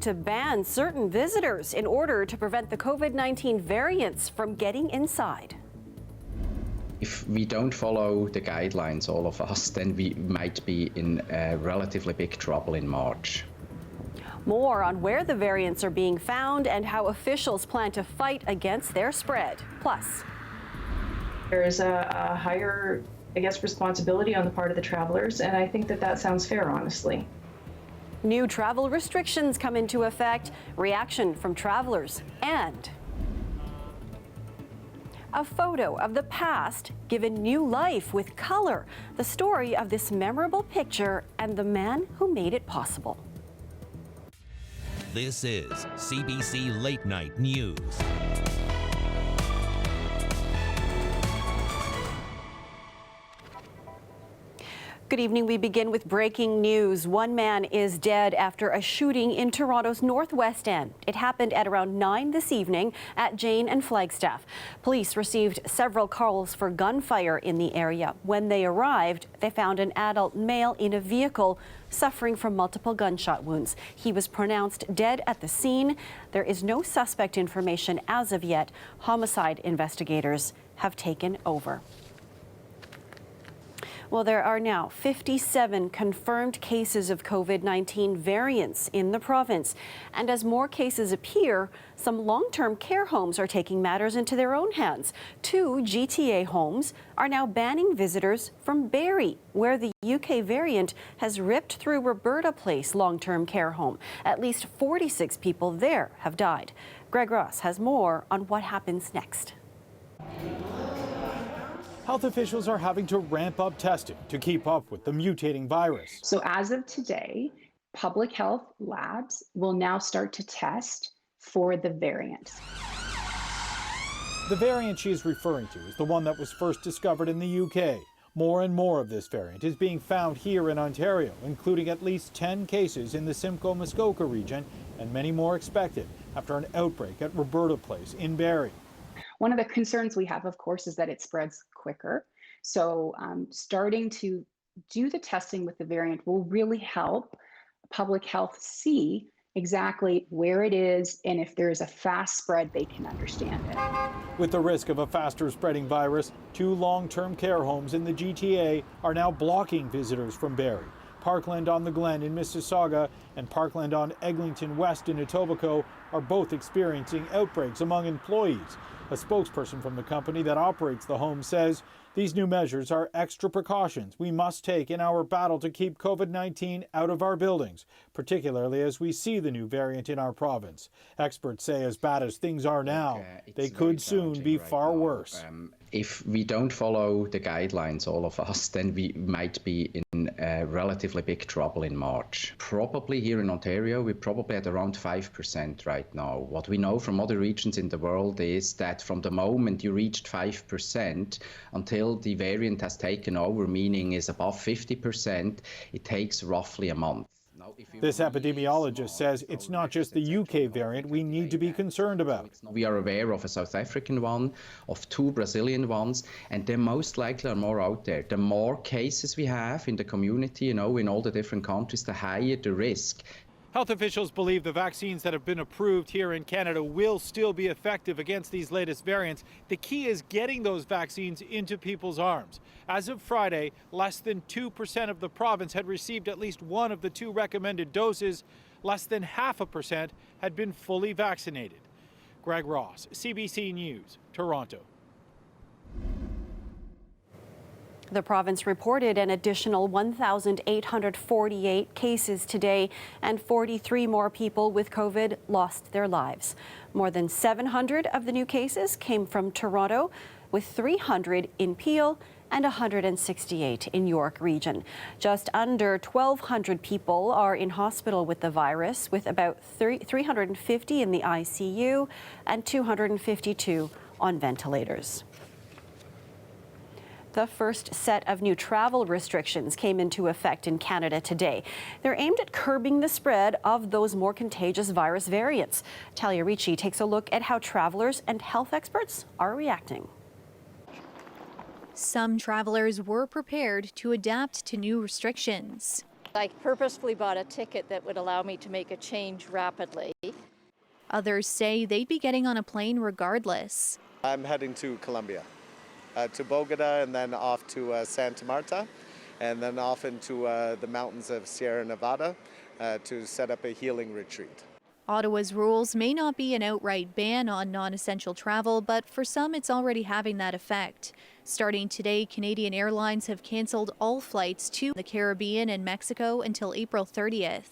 to ban certain visitors in order to prevent the COVID-19 variants from getting inside. If we don't follow the guidelines, all of us, then we might be in relatively big trouble in March. More on where the variants are being found and how officials plan to fight against their spread. Plus, there is a higher, responsibility on the part of the travelers, and I think that sounds fair, honestly. New travel restrictions come into effect, reaction from travelers, and a photo of the past given new life with color. The story of this memorable picture and the man who made it possible. This is CBC Late Night News. Good evening. We begin with breaking news. One man is dead after a shooting in Toronto's northwest end. It happened at around 9 this evening at Jane and Flagstaff. Police received several calls for gunfire in the area. When they arrived, they found an adult male in a vehicle suffering from multiple gunshot wounds. He was pronounced dead at the scene. There is no suspect information as of yet. Homicide investigators have taken over. Well, there are now 57 confirmed cases of COVID-19 variants in the province. And as more cases appear, some long-term care homes are taking matters into their own hands. 2 GTA homes are now banning visitors from Barrie, where the UK variant has ripped through Roberta Place long-term care home. At least 46 people there have died. Greg Ross has more on what happens next. Health officials are having to ramp up testing to keep up with the mutating virus. So as of today, public health labs will now start to test for the variant. The variant she is referring to is the one that was first discovered in the UK. More and more of this variant is being found here in Ontario, including at least 10 cases in the Simcoe-Muskoka region and many more expected after an outbreak at Roberta Place in Barrie. One of the concerns we have, of course, is that it spreads quicker. So starting to do the testing with the variant will really help public health see exactly where it is, and if there is a fast spread, they can understand it. With the risk of a faster spreading virus, 2 long-term care homes in the GTA are now blocking visitors from Barrie. Parkland on the Glen in Mississauga and Parkland on Eglinton West in Etobicoke are both experiencing outbreaks among employees. A spokesperson from the company that operates the home says these new measures are extra precautions we must take in our battle to keep COVID-19 out of our buildings, particularly as we see the new variant in our province. Experts say as bad as things are now, they could soon be far worse. If we don't follow the guidelines, all of us, then we might be in relatively big trouble in March. Probably here in Ontario, we're probably at around 5% right now. What we know from other regions in the world is that from the moment you reached 5% until the variant has taken over, meaning is above 50%, it takes roughly a month. This epidemiologist says it's not just the UK variant we need to be concerned about. We are aware of a South African one, of 2 Brazilian ones, and there most likely are more out there. The more cases we have in the community, in all the different countries, the higher the risk. Health officials believe the vaccines that have been approved here in Canada will still be effective against these latest variants. The key is getting those vaccines into people's arms. As of Friday, less than 2% of the province had received at least one of the 2 recommended doses. Less than 0.5% had been fully vaccinated. Greg Ross, CBC News, Toronto. The province reported an additional 1,848 cases today, and 43 more people with COVID lost their lives. More than 700 of the new cases came from Toronto, with 300 in Peel and 168 in York Region. Just under 1,200 people are in hospital with the virus, with about 350 in the ICU and 252 on ventilators. The first set of new travel restrictions came into effect in Canada today. They're aimed at curbing the spread of those more contagious virus variants. Talia Ricci takes a look at how travelers and health experts are reacting. Some travelers were prepared to adapt to new restrictions. I purposefully bought a ticket that would allow me to make a change rapidly. Others say they'd be getting on a plane regardless. I'm heading to Colombia, to Bogota, and then off to Santa Marta, and then off into the mountains of Sierra Nevada to set up a healing retreat. Ottawa's rules may not be an outright ban on non-essential travel, but for some it's already having that effect. Starting today, Canadian Airlines have canceled all flights to the Caribbean and Mexico until April 30th.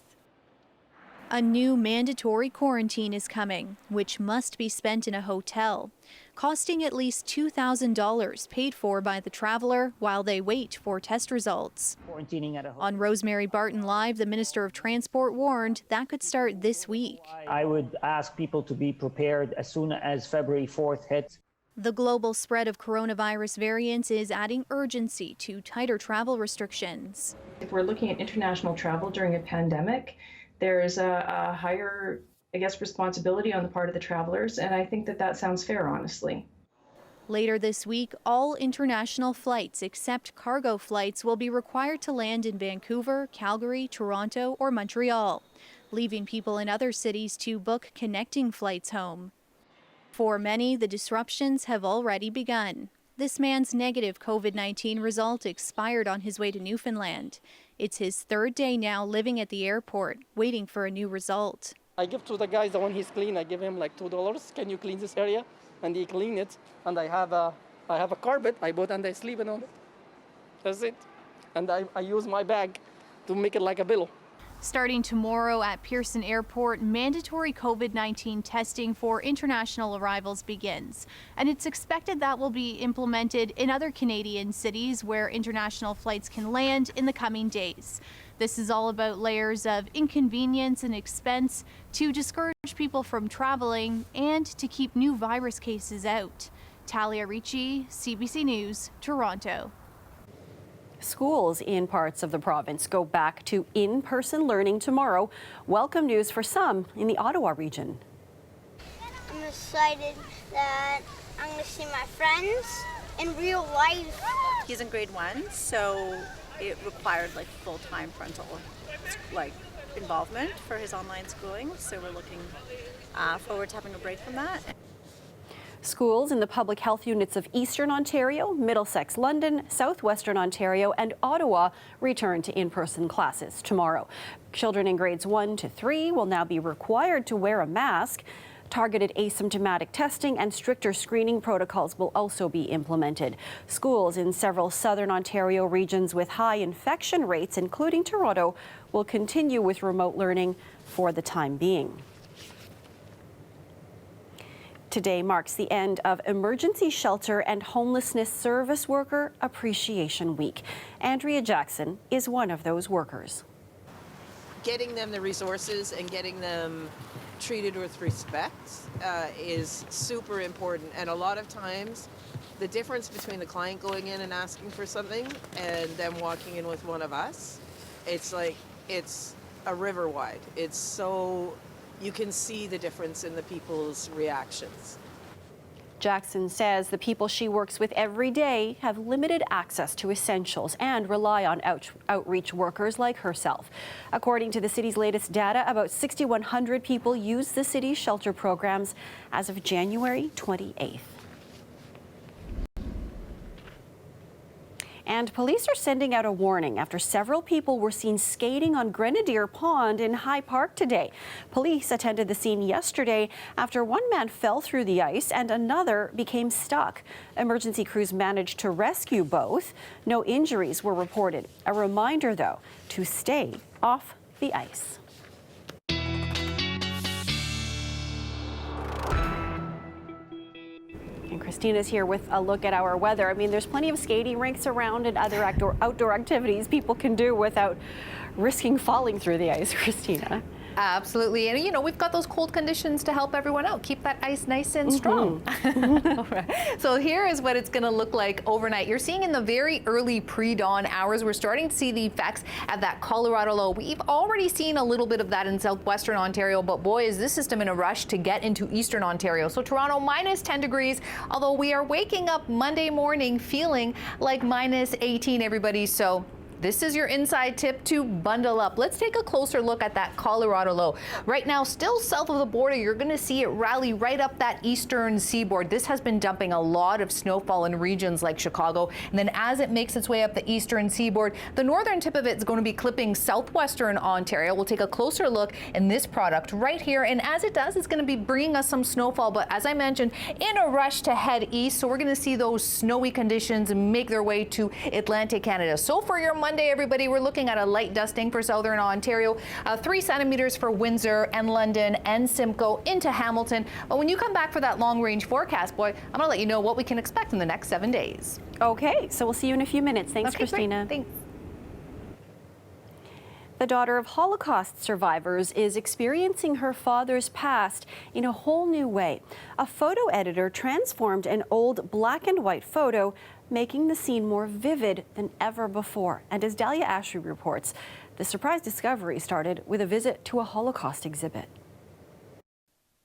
A new mandatory quarantine is coming, which must be spent in a hotel, costing at least $2,000 paid for by the traveler while they wait for test results. On Rosemary Barton Live, the Minister of Transport warned that could start this week. I would ask people to be prepared as soon as February 4th hits. The global spread of coronavirus variants is adding urgency to tighter travel restrictions. If we're looking at international travel during a pandemic, there's a higher, responsibility on the part of the travelers, and I think that that sounds fair, honestly. Later this week, all international flights except cargo flights will be required to land in Vancouver, Calgary, Toronto, or Montreal, leaving people in other cities to book connecting flights home. For many, the disruptions have already begun. This man's negative COVID-19 result expired on his way to Newfoundland. It's his third day now living at the airport, waiting for a new result. I give to the guy the one he's clean. I give him like $2. Can you clean this area? And he clean it. And I have a carpet I bought and I sleeping on it. That's it. And I use my bag to make it like a pillow. Starting tomorrow at Pearson Airport, mandatory COVID-19 testing for international arrivals begins. And it's expected that will be implemented in other Canadian cities where international flights can land in the coming days. This is all about layers of inconvenience and expense to discourage people from traveling and to keep new virus cases out. Talia Ricci, CBC News, Toronto. Schools in parts of the province go back to in-person learning tomorrow. Welcome news for some in the Ottawa region. I'm excited that I'm going to see my friends in real life. He's in grade 1, so it required like full-time parental involvement for his online schooling. So we're looking forward to having a break from that. Schools in the public health units of Eastern Ontario, Middlesex, London, Southwestern Ontario and Ottawa return to in-person classes tomorrow. Children in grades 1 to 3 will now be required to wear a mask. Targeted asymptomatic testing and stricter screening protocols will also be implemented. Schools in several southern Ontario regions with high infection rates, including Toronto, will continue with remote learning for the time being. Today marks the end of Emergency Shelter and Homelessness Service Worker Appreciation Week. Andrea Jackson is one of those workers. Getting them the resources and getting them treated with respect is super important. And a lot of times, the difference between the client going in and asking for something and them walking in with one of us, it's a river wide. It's so... you can see the difference in the people's reactions. Jackson says the people she works with every day have limited access to essentials and rely on outreach workers like herself. According to the city's latest data, about 6,100 people use the city's shelter programs as of January 28th. And police are sending out a warning after several people were seen skating on Grenadier Pond in High Park today. Police attended the scene yesterday after one man fell through the ice and another became stuck. Emergency crews managed to rescue both. No injuries were reported. A reminder, though, to stay off the ice. And Christina's here with a look at our weather. I mean, there's plenty of skating rinks around and other outdoor activities people can do without risking falling through the ice, Christina. Absolutely. And, you know, we've got those cold conditions to help everyone out. Keep that ice nice and strong. All right. So here is what it's going to look like overnight. You're seeing in the very early pre-dawn hours, we're starting to see the effects of that Colorado low. We've already seen a little bit of that in southwestern Ontario, but boy, is this system in a rush to get into eastern Ontario. So Toronto minus 10 degrees, although we are waking up Monday morning feeling like minus 18, everybody. So This is your inside tip to bundle up. Let's take a closer look at that Colorado low. Right now, still south of the border, you're going to see it rally right up that eastern seaboard. This has been dumping a lot of snowfall in regions like Chicago. And then as it makes its way up the eastern seaboard, the northern tip of it is going to be clipping southwestern Ontario. We'll take a closer look in this product right here. And as it does, it's going to be bringing us some snowfall. But as I mentioned, in a rush to head east, so we're going to see those snowy conditions make their way to Atlantic Canada. So for your Monday, everybody, we're looking at a light dusting for southern Ontario, 3 centimeters for Windsor and London and Simcoe into Hamilton. But when you come back for that long-range forecast, boy, I'm going to let you know what we can expect in the next 7 days. Okay, so we'll see you in a few minutes. Thanks, Okay, Christina. great. Thanks. The daughter of Holocaust survivors is experiencing her father's past in a whole new way. A photo editor transformed an old black and white photo, making the scene more vivid than ever before. And as Dahlia Ashry reports, the surprise discovery started with a visit to a Holocaust exhibit.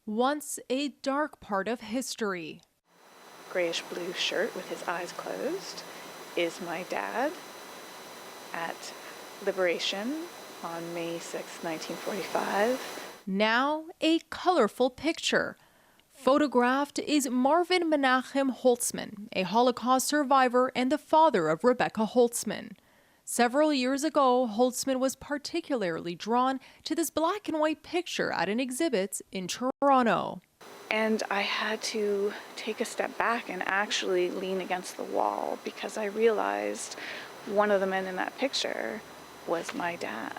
Once a dark part of history. Grayish blue shirt with his eyes closed is my dad at Liberation on May 6, 1945. Now a colorful picture. Photographed is Marvin Menachem Holtzman, a Holocaust survivor and the father of Rebecca Holtzman. Several years ago, Holtzman was particularly drawn to this black and white picture at an exhibit in Toronto. And I had to take a step back and actually lean against the wall because I realized one of the men in that picture was my dad.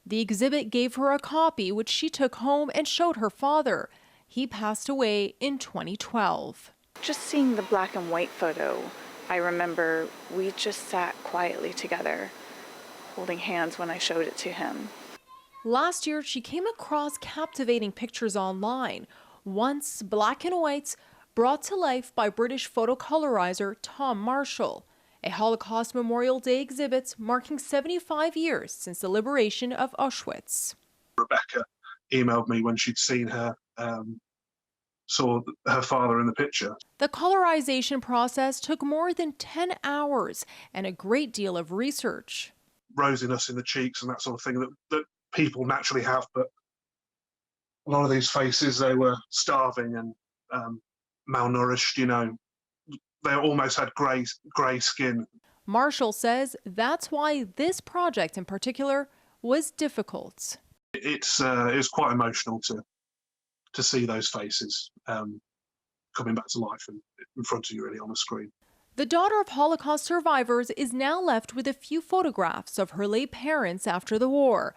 The exhibit gave her a copy, which she took home and showed her father. He passed away in 2012. Just seeing the black and white photo, I remember we just sat quietly together, holding hands when I showed it to him. Last year, she came across captivating pictures online, once black and whites, brought to life by British photocolorizer Tom Marshall. A Holocaust Memorial Day exhibit marking 75 years since the liberation of Auschwitz. Rebecca emailed me when she'd seen her, saw her father in the picture. The colorization process took more than 10 hours and a great deal of research. Rosiness in the cheeks and that sort of thing that people naturally have, but a lot of these faces, they were starving and malnourished, you know. They almost had grey skin. Marshall says that's why this project in particular was difficult. It's quite emotional to see those faces coming back to life in front of you, really, on the screen. The daughter of Holocaust survivors is now left with a few photographs of her late parents after the war.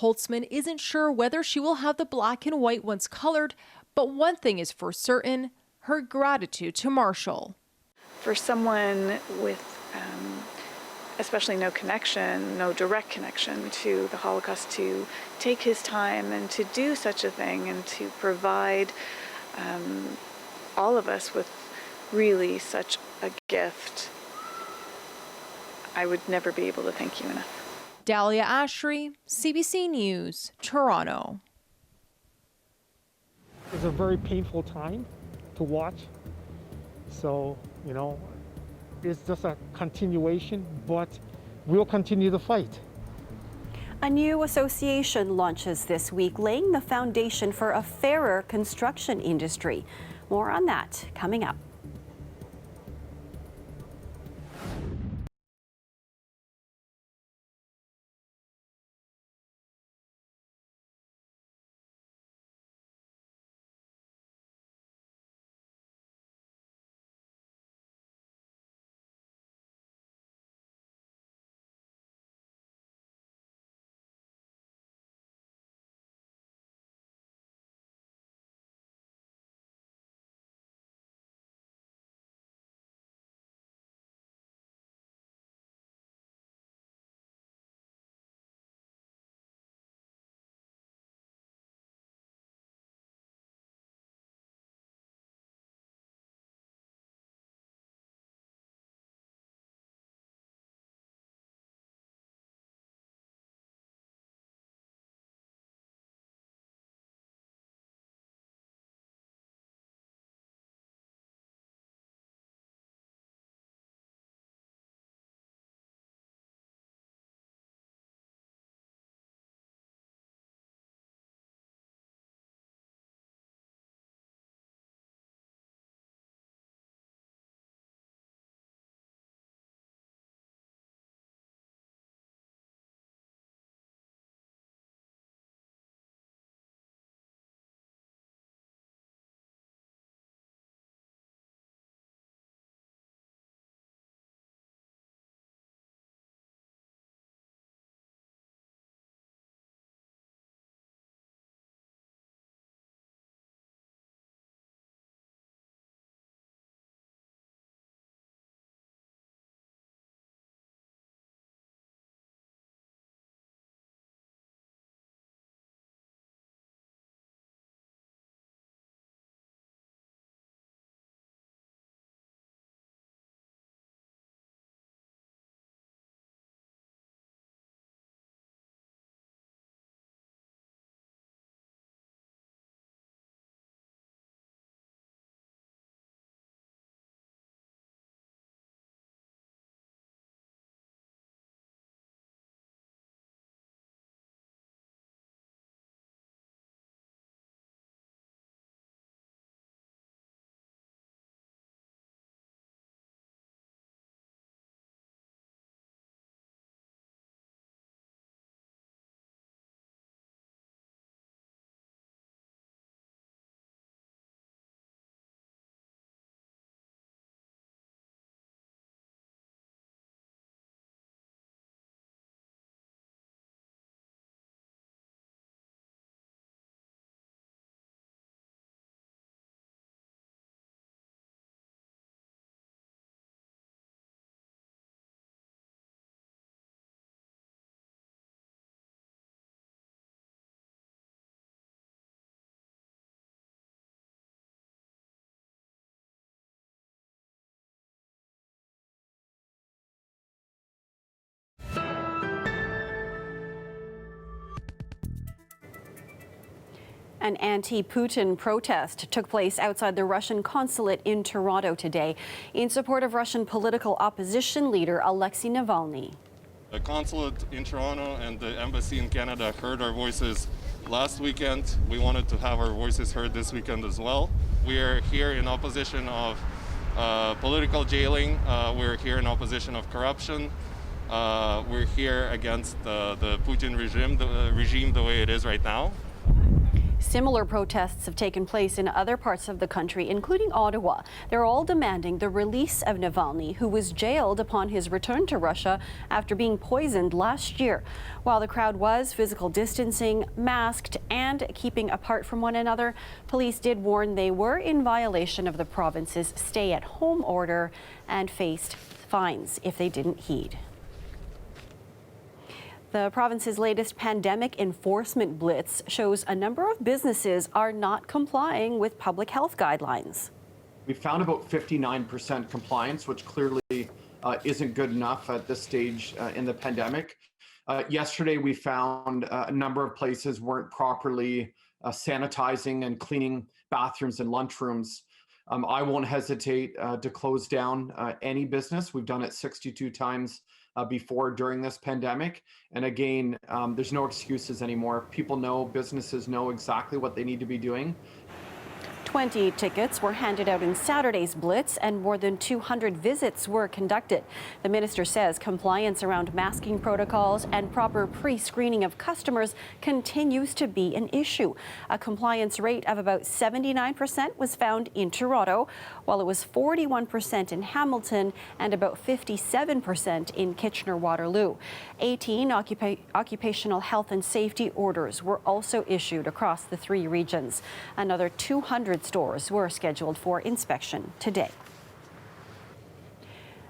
Holtzman isn't sure whether she will have the black and white ones colored, but one thing is for certain, her gratitude to Marshall. For someone with especially no connection, no direct connection to the Holocaust, to take his time and to do such a thing and to provide all of us with really such a gift, I would never be able to thank you enough. Dahlia Ashry, CBC News, Toronto. It was a very painful time to watch. So, you know, it's just a continuation, but we'll continue the fight. A new association launches this week, laying the foundation for a fairer construction industry. More on that coming up. An anti-Putin protest took place outside the Russian consulate in Toronto today in support of Russian political opposition leader Alexei Navalny. The consulate in Toronto and the embassy in Canada heard our voices last weekend. We wanted to have our voices heard this weekend as well. We are here in opposition of political jailing. We're here in opposition of corruption. We're here against the Putin regime the way it is right now. Similar protests have taken place in other parts of the country, including Ottawa. They're all demanding the release of Navalny, who was jailed upon his return to Russia after being poisoned last year. While the crowd was physical distancing, masked, and keeping apart from one another, police did warn they were in violation of the province's stay-at-home order and faced fines if they didn't heed. The province's latest pandemic enforcement blitz shows a number of businesses are not complying with public health guidelines. We found about 59% compliance, which clearly isn't good enough at this stage in the pandemic. Yesterday, we found a number of places weren't properly sanitizing and cleaning bathrooms and lunchrooms. I won't hesitate to close down any business. We've done it 62 times before during this pandemic. And again, there's no excuses anymore. People know, businesses know exactly what they need to be doing. 20 tickets were handed out in Saturday's blitz and more than 200 visits were conducted. The minister says compliance around masking protocols and proper pre-screening of customers continues to be an issue. A compliance rate of about 79% was found in Toronto, while it was 41% in Hamilton and about 57% in Kitchener-Waterloo. 18 occupational health and safety orders were also issued across the three regions. Another 200 stores were scheduled for inspection today.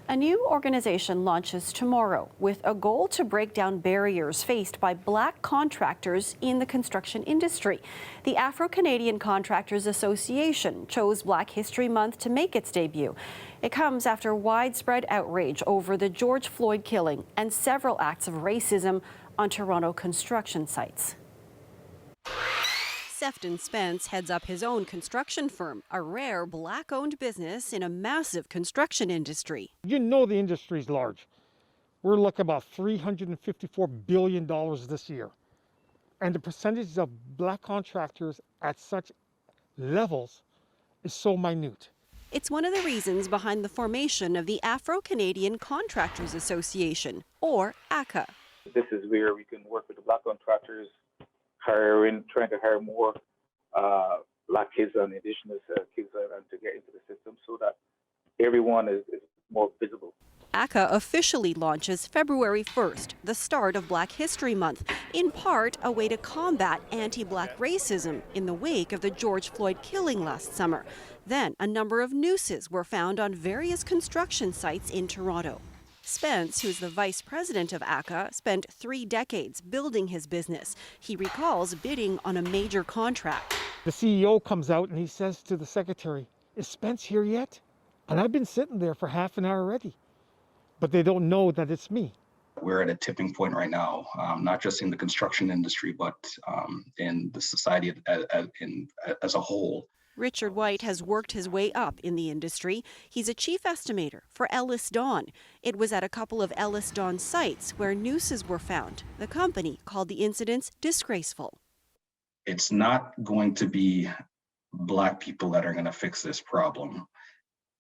A new organization launches tomorrow with a goal to break down barriers faced by Black contractors in the construction industry. The Afro-Canadian Contractors Association chose Black History Month to make its debut. It comes after widespread outrage over the George Floyd killing and several acts of racism on Toronto construction sites. Sefton Spence heads up his own construction firm, a rare Black-owned business in a massive construction industry. You know the industry's large. We're looking about $354 billion this year. And the percentage of Black contractors at such levels is so minute. It's one of the reasons behind the formation of the Afro-Canadian Contractors Association, or ACA. This is where we can work with the Black contractors, trying to hire more Black kids and Indigenous kids and to get into the system so that everyone is more visible. ACA officially launches February 1st, the start of Black History Month, in part a way to combat anti-Black racism in the wake of the George Floyd killing last summer. Then a number of nooses were found on various construction sites in Toronto. Spence, who's the vice president of ACA, spent 3 decades building his business. He recalls bidding on a major contract. The CEO comes out and he says to the secretary, "Is Spence here yet?" And I've been sitting there for half an hour already, but they don't know that it's me. We're at a tipping point right now, not just in the construction industry, but in the society as a whole. Richard White has worked his way up in the industry. He's a chief estimator for Ellis Dawn. It was at a couple of Ellis Dawn sites where nooses were found. The company called the incidents disgraceful. It's not going to be Black people that are going to fix this problem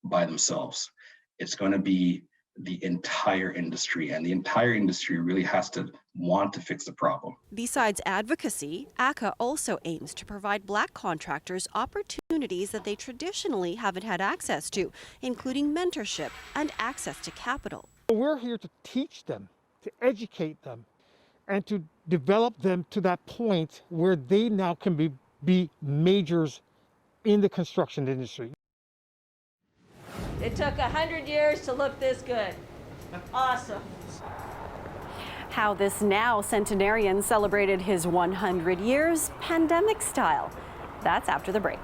by themselves. It's going to be the entire industry, and the entire industry really has to want to fix the problem. Besides advocacy, ACA also aims to provide Black contractors opportunities that they traditionally haven't had access to, including mentorship and access to capital. We're here to teach them, to educate them, and to develop them to that point where they now can be majors in the construction industry. It took 100 years to look this good. Awesome. How this now centenarian celebrated his 100 years pandemic style. That's after the break.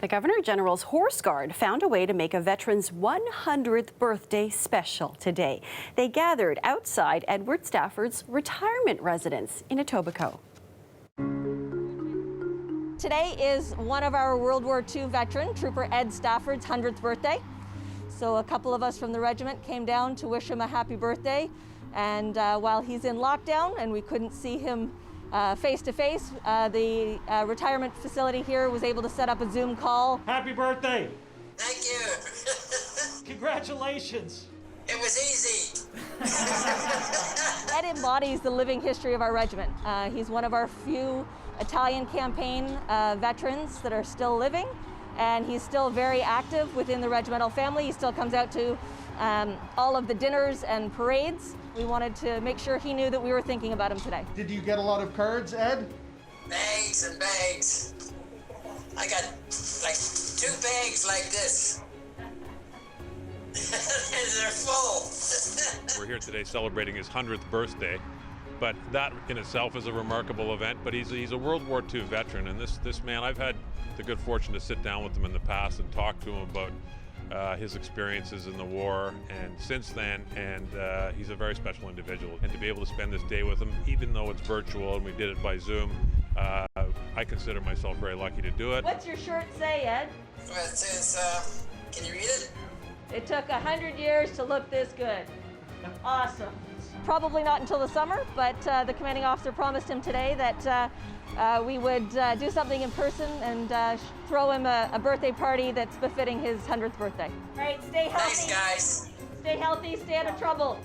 The Governor General's Horse Guard found a way to make a veteran's 100th birthday special today. They gathered outside Edward Stafford's retirement residence in Etobicoke. Today is one of our World War II veteran, Trooper Ed Stafford's 100th birthday. So a couple of us from the regiment came down to wish him a happy birthday. And while he's in lockdown and we couldn't see him face to face, the retirement facility here was able to set up a Zoom call. Happy birthday! Thank you. Congratulations. It was easy. Ed embodies the living history of our regiment. He's one of our few Italian campaign veterans that are still living, and he's still very active within the regimental family. He still comes out to all of the dinners and parades. We wanted to make sure he knew that we were thinking about him today. Did you get a lot of cards, Ed? Bags and bags. I got like 2 bags like this. They're full. We're here today celebrating his 100th birthday, but that in itself is a remarkable event. But he's a World War II veteran, and this man, I've had the good fortune to sit down with him in the past and talk to him about his experiences in the war and since then, and he's a very special individual. And to be able to spend this day with him, even though it's virtual and we did it by Zoom, I consider myself very lucky to do it. What's your shirt say, Ed? Well, it says, can you read it? It took 100 years to look this good. Awesome. Probably not until the summer, but the commanding officer promised him today that we would do something in person and throw him a birthday party that's befitting his 100th birthday. All right, stay healthy. Thanks, guys. Stay healthy, stay out of trouble.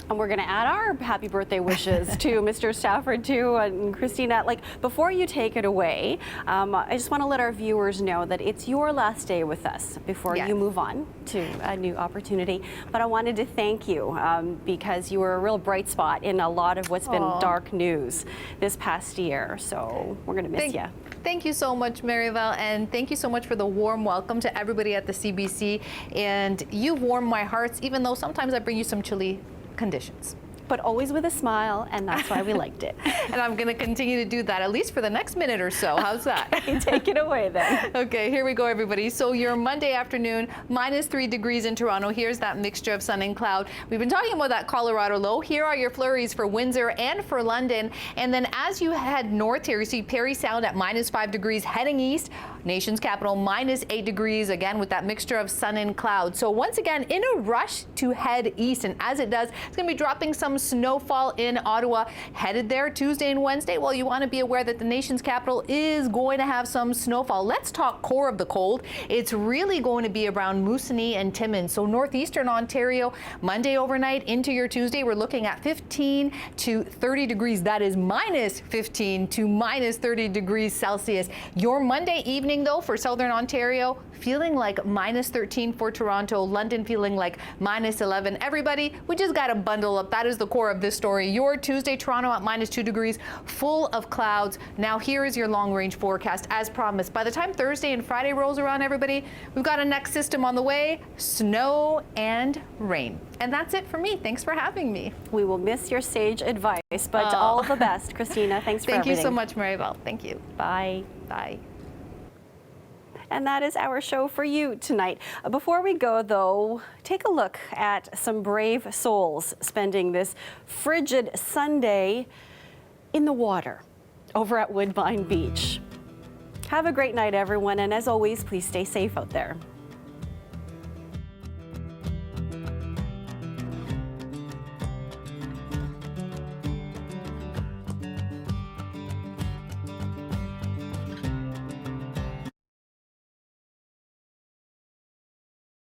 And we're going to add our happy birthday wishes to Mr. Stafford too. And Christina, like, before you take it away, I just want to let our viewers know that it's your last day with us before you move on to a new opportunity. But I wanted to thank you because you were a real bright spot in a lot of what's been dark news this past year. So we're going to miss you. Thank you so much, Maribel, and thank you so much for the warm welcome to everybody at the CBC. And you've warmed my hearts, even though sometimes I bring you some chilly conditions. But always with a smile, and that's why we liked it. And I'm going to continue to do that, at least for the next minute or so. How's that? Take it away then. Okay, here we go, everybody. So your Monday afternoon, -3 degrees in Toronto. Here's that mixture of sun and cloud. We've been talking about that Colorado low. Here are your flurries for Windsor and for London. And then as you head north here, you see Parry Sound at -5 degrees. Heading east, nation's capital, -8 degrees, again with that mixture of sun and cloud. So once again, in a rush to head east. And as it does, it's going to be dropping some snowfall in Ottawa. Headed there Tuesday and Wednesday. Well, you want to be aware that the nation's capital is going to have some snowfall. Let's talk core of the cold. It's really going to be around Moosonee and Timmins. So northeastern Ontario, Monday overnight into your Tuesday, we're looking at 15 to 30 degrees. That is -15 to -30 degrees Celsius. Your Monday evening, though, for southern Ontario, feeling like -13 for Toronto. London feeling like -11. Everybody, we just got to bundle up. That is the core of this story. Your Tuesday, Toronto at -2 degrees, full of clouds. Now here is your long-range forecast as promised. By the time Thursday and Friday rolls around, everybody, we've got a next system on the way, snow and rain. And that's it for me. Thanks for having me. We will miss your sage advice, but all the best, Christina. Thanks for everything. Thank you so much, Maribel. Thank you. Bye. Bye. And that is our show for you tonight. Before we go, though, take a look at some brave souls spending this frigid Sunday in the water over at Woodbine Beach. Have a great night, everyone, and as always, please stay safe out there.